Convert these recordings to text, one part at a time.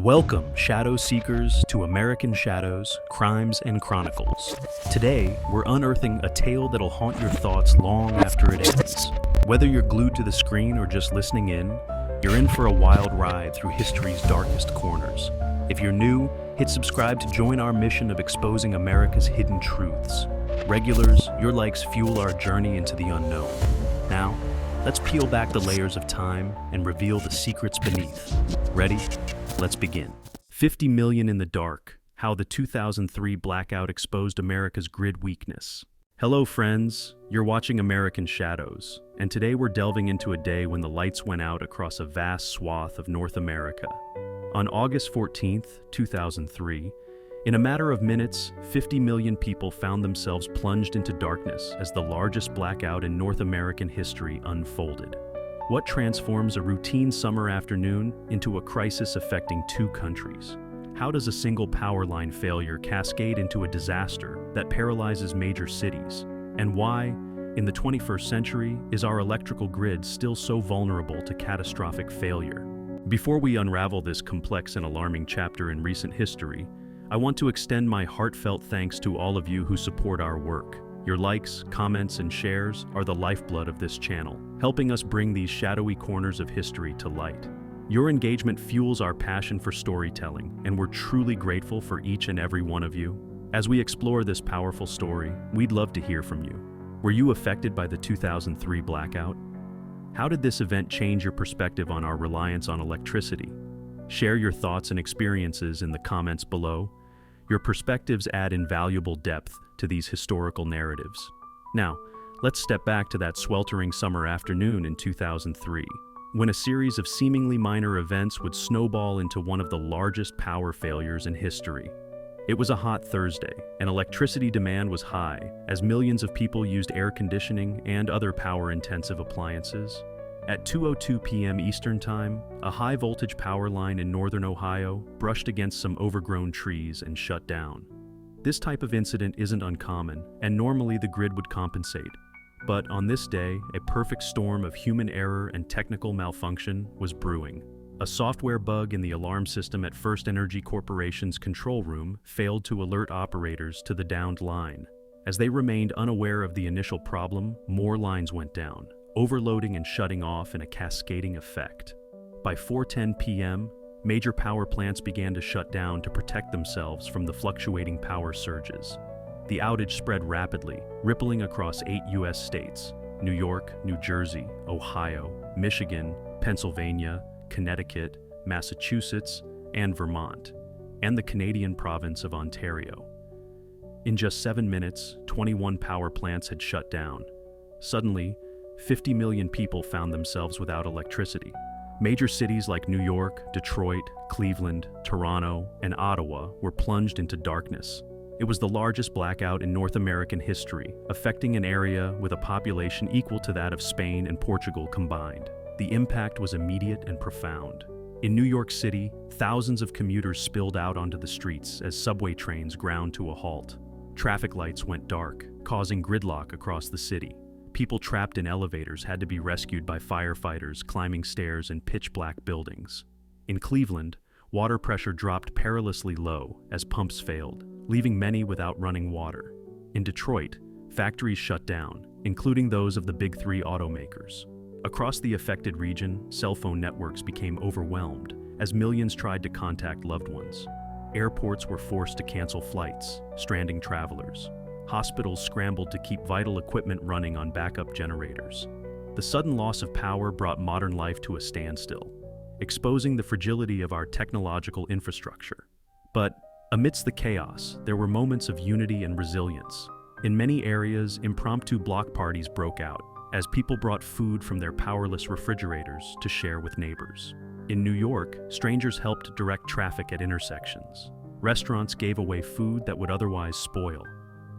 Welcome, Shadow Seekers, to American Shadows, Crimes and Chronicles. Today, we're unearthing a tale that'll haunt your thoughts long after it ends. Whether you're glued to the screen or just listening in, you're in for a wild ride through history's darkest corners. If you're new, hit subscribe to join our mission of exposing America's hidden truths. Regulars, your likes fuel our journey into the unknown. Now, let's peel back the layers of time and reveal the secrets beneath. Ready? Let's begin. 50 million in the dark. How the 2003 blackout exposed America's grid weakness. Hello friends, you're watching American Shadows, and today we're delving into a day when the lights went out across a vast swath of North America. On August 14th, 2003, in a matter of minutes, 50 million people found themselves plunged into darkness as the largest blackout in North American history unfolded. What transforms a routine summer afternoon into a crisis affecting two countries? How does a single power line failure cascade into a disaster that paralyzes major cities? And why, in the 21st century, is our electrical grid still so vulnerable to catastrophic failure? Before we unravel this complex and alarming chapter in recent history, I want to extend my heartfelt thanks to all of you who support our work. Your likes, comments, and shares are the lifeblood of this channel, helping us bring these shadowy corners of history to light. Your engagement fuels our passion for storytelling, and we're truly grateful for each and every one of you. As we explore this powerful story, we'd love to hear from you. Were you affected by the 2003 blackout? How did this event change your perspective on our reliance on electricity? Share your thoughts and experiences in the comments below. Your perspectives add invaluable depth to these historical narratives. Now, let's step back to that sweltering summer afternoon in 2003, when a series of seemingly minor events would snowball into one of the largest power failures in history. It was a hot Thursday, and electricity demand was high as millions of people used air conditioning and other power-intensive appliances. At 2:02 p.m. Eastern Time, a high-voltage power line in northern Ohio brushed against some overgrown trees and shut down. This type of incident isn't uncommon, and normally the grid would compensate. But on this day, a perfect storm of human error and technical malfunction was brewing. A software bug in the alarm system at First Energy Corporation's control room failed to alert operators to the downed line. As they remained unaware of the initial problem, more lines went down, overloading and shutting off in a cascading effect. By 4:10 p.m., major power plants began to shut down to protect themselves from the fluctuating power surges. The outage spread rapidly, rippling across 8 U.S. states: New York, New Jersey, Ohio, Michigan, Pennsylvania, Connecticut, Massachusetts, and Vermont, and the Canadian province of Ontario. In just 7 minutes, 21 power plants had shut down. Suddenly, 50 million people found themselves without electricity. Major cities like New York, Detroit, Cleveland, Toronto, and Ottawa were plunged into darkness. It was the largest blackout in North American history, affecting an area with a population equal to that of Spain and Portugal combined. The impact was immediate and profound. In New York City, thousands of commuters spilled out onto the streets as subway trains ground to a halt. Traffic lights went dark, causing gridlock across the city. People trapped in elevators had to be rescued by firefighters climbing stairs in pitch-black buildings. In Cleveland, water pressure dropped perilously low as pumps failed, leaving many without running water. In Detroit, factories shut down, including those of the Big Three automakers. Across the affected region, cell phone networks became overwhelmed as millions tried to contact loved ones. Airports were forced to cancel flights, stranding travelers. Hospitals scrambled to keep vital equipment running on backup generators. The sudden loss of power brought modern life to a standstill, exposing the fragility of our technological infrastructure. But amidst the chaos, there were moments of unity and resilience. In many areas, impromptu block parties broke out as people brought food from their powerless refrigerators to share with neighbors. In New York, strangers helped direct traffic at intersections. Restaurants gave away food that would otherwise spoil.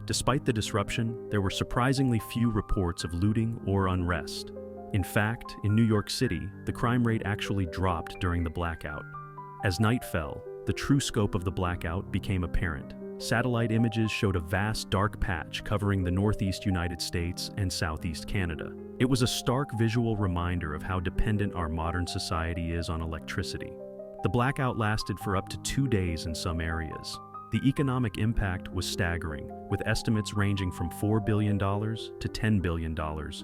Despite the disruption, there were surprisingly few reports of looting or unrest. In fact, in New York City, the crime rate actually dropped during the blackout. As night fell, the true scope of the blackout became apparent. Satellite images showed a vast dark patch covering the Northeast United States and Southeast Canada. It was a stark visual reminder of how dependent our modern society is on electricity. The blackout lasted for up to 2 days in some areas. The economic impact was staggering, with estimates ranging from $4 billion to $10 billion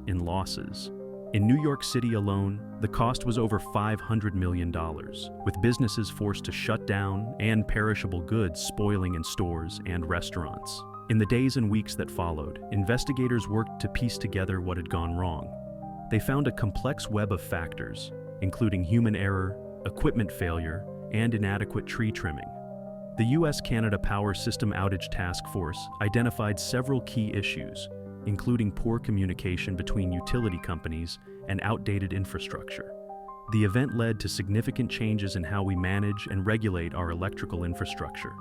in losses. In New York City alone, the cost was over $500 million, with businesses forced to shut down and perishable goods spoiling in stores and restaurants. In the days and weeks that followed, investigators worked to piece together what had gone wrong. They found a complex web of factors, including human error, equipment failure, and inadequate tree trimming. The U.S.-Canada Power System Outage Task Force identified several key issues, including poor communication between utility companies and outdated infrastructure. The event led to significant changes in how we manage and regulate our electrical infrastructure.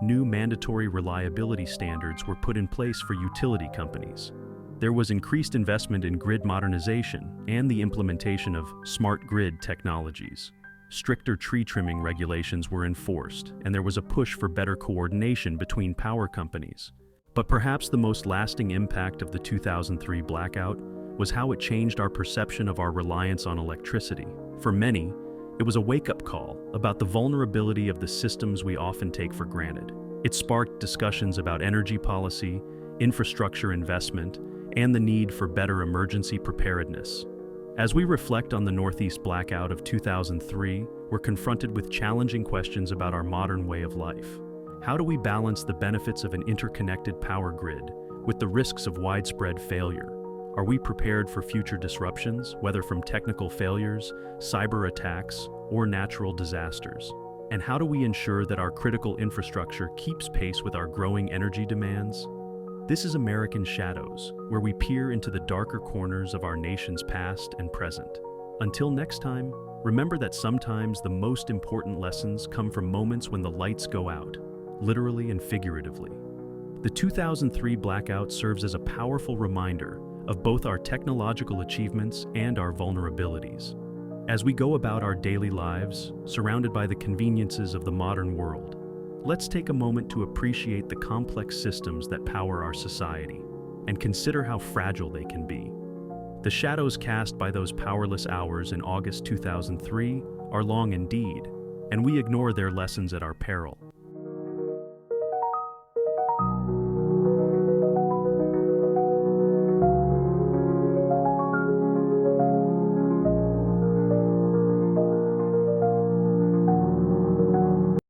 New mandatory reliability standards were put in place for utility companies. There was increased investment in grid modernization and the implementation of smart grid technologies. Stricter tree trimming regulations were enforced, and there was a push for better coordination between power companies. But perhaps the most lasting impact of the 2003 blackout was how it changed our perception of our reliance on electricity. For many, it was a wake-up call about the vulnerability of the systems we often take for granted. It sparked discussions about energy policy, infrastructure investment, and the need for better emergency preparedness. As we reflect on the Northeast Blackout of 2003, we're confronted with challenging questions about our modern way of life. How do we balance the benefits of an interconnected power grid with the risks of widespread failure? Are we prepared for future disruptions, whether from technical failures, cyber attacks, or natural disasters? And how do we ensure that our critical infrastructure keeps pace with our growing energy demands? This is American Shadows, where we peer into the darker corners of our nation's past and present. Until next time, remember that sometimes the most important lessons come from moments when the lights go out, literally and figuratively. The 2003 blackout serves as a powerful reminder of both our technological achievements and our vulnerabilities. As we go about our daily lives, surrounded by the conveniences of the modern world, let's take a moment to appreciate the complex systems that power our society and consider how fragile they can be. The shadows cast by those powerless hours in August 2003 are long indeed, and we ignore their lessons at our peril.